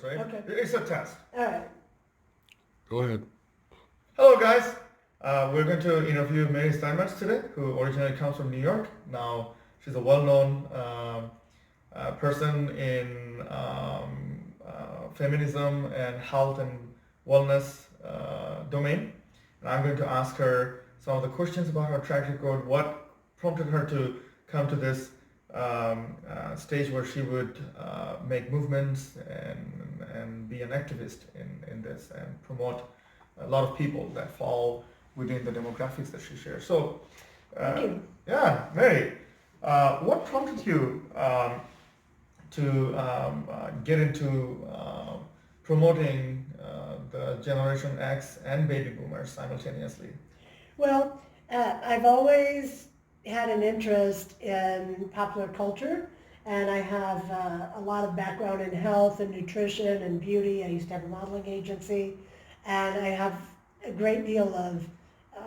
right? Okay. It's a test. All right. Go ahead. Hello, guys. We're going to interview Mary Steinmetz today, who originally comes from New York. Now, she's a well-known person in feminism and health and wellness domain. And I'm going to ask her some of the questions about her track record, what prompted her to come to this stage where she would make movements and be an activist in this and promote a lot of people that fall within the demographics that she shares. So, Thank you. yeah, Mary, what prompted you to get into promoting the Generation X and baby boomers simultaneously? Well, I've always had an interest in popular culture, and I have a lot of background in health and nutrition and beauty. I used to have a modeling agency, and I have a great deal of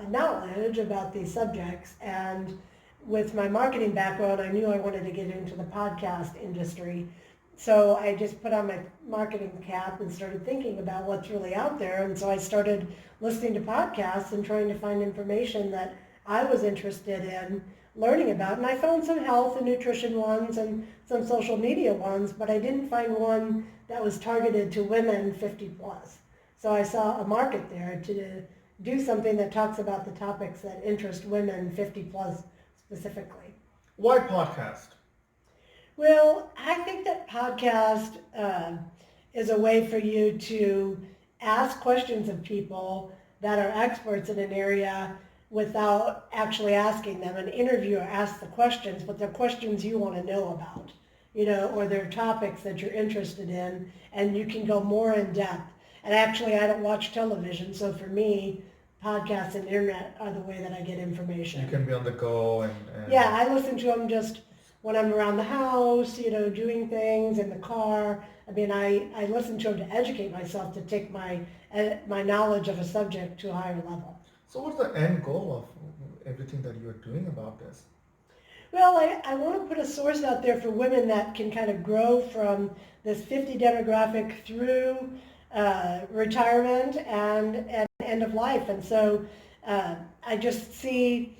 knowledge about these subjects. And with my marketing background, I knew I wanted to get into the podcast industry. So I just put on my marketing cap and started thinking about what's really out there. And so I started listening to podcasts and trying to find information that I was interested in learning about. And I found some health and nutrition ones and some social media ones, but I didn't find one that was targeted to women 50 plus. So I saw a market there to do something that talks about the topics that interest women 50 plus specifically. Why podcast? Well, I think that podcast is a way for you to ask questions of people that are experts in an area without actually asking them. An interviewer asks the questions, but they're questions you want to know about, or they're topics that you're interested in, and you can go more in depth. And actually, I don't watch television, so for me, podcasts and internet are the way that I get information. You can be on the go and Yeah, I listen to them just when I'm around the house, doing things in the car. I mean, I listen to them to educate myself, to take my knowledge of a subject to a higher level. So what's the end goal of everything that you're doing about this? Well, I want to put a source out there for women that can kind of grow from this 50 demographic through retirement and end of life. And so I just see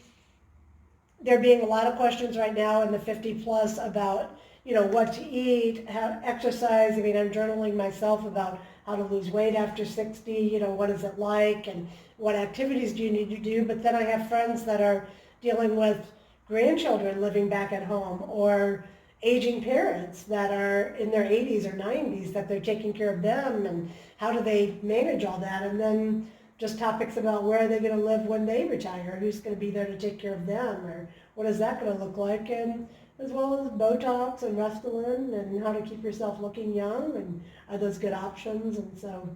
there being a lot of questions right now in the 50 plus about, what to eat, how exercise. I mean, I'm journaling myself about how to lose weight after 60, what is it like and what activities do you need to do. But then I have friends that are dealing with grandchildren living back at home or aging parents that are in their 80s or 90s that they're taking care of them, and how do they manage all that. And then just topics about where are they going to live when they retire, who's going to be there to take care of them, or what is that going to look like, and as well as Botox and Restylane and how to keep yourself looking young, and are those good options. And so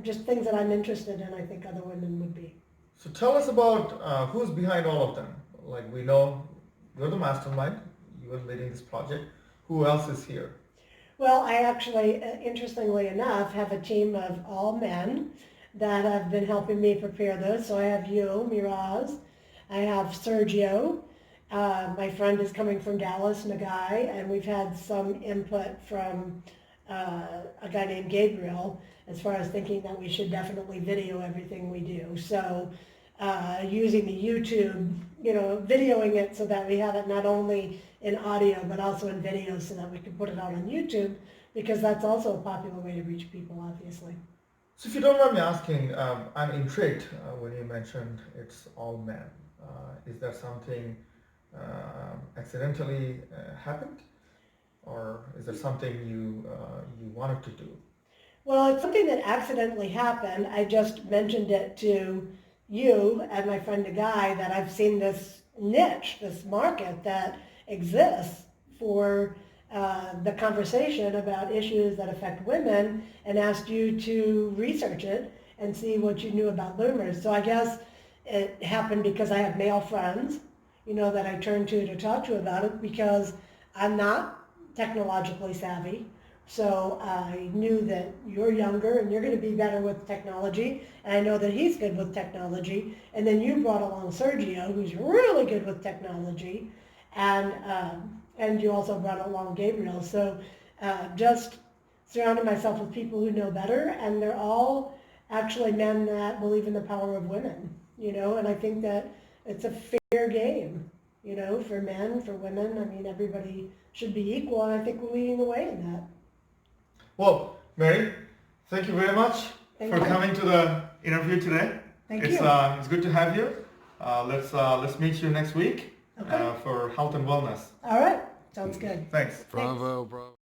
just things that I'm interested in, I think other women would be. So tell us about who's behind all of them. Like, we know you're the mastermind, you are leading this project. Who else is here? Well, I actually, interestingly enough, have a team of all men that have been helping me prepare this. So I have you, Miraz. I have Sergio. My friend is coming from Dallas, Nagai, and we've had some input from a guy named Gabriel as far as thinking that we should definitely video everything we do. So using the YouTube, videoing it so that we have it not only in audio but also in video so that we can put it out on YouTube, because that's also a popular way to reach people, obviously. So if you don't mind me asking, I'm intrigued when you mentioned it's all men. Is that something accidentally happened, or is there something you wanted to do? Well, it's something that accidentally happened. I just mentioned it to you and my friend Nagai that I've seen this niche, this market that exists for the conversation about issues that affect women, and asked you to research it and see what you knew about loomers. So I guess it happened because I have male friends, that I turn to talk to about it, because I'm not technologically savvy. So I knew that you're younger and you're going to be better with technology, and I know that he's good with technology. And then you brought along Sergio, who's really good with technology, and you also brought along Gabriel. So just surrounded myself with people who know better, and they're all actually men that believe in the power of women, and I think that it's a fair game, for men, for women. I mean, everybody should be equal, and I think we're leading the way in that. Well, Mary, thank you very much Thank for you. coming to the interview today. Thank It's you. it's good to have you. Let's meet you next week Okay. for health and wellness. All right, sounds good. Thanks. Bravo, bravo.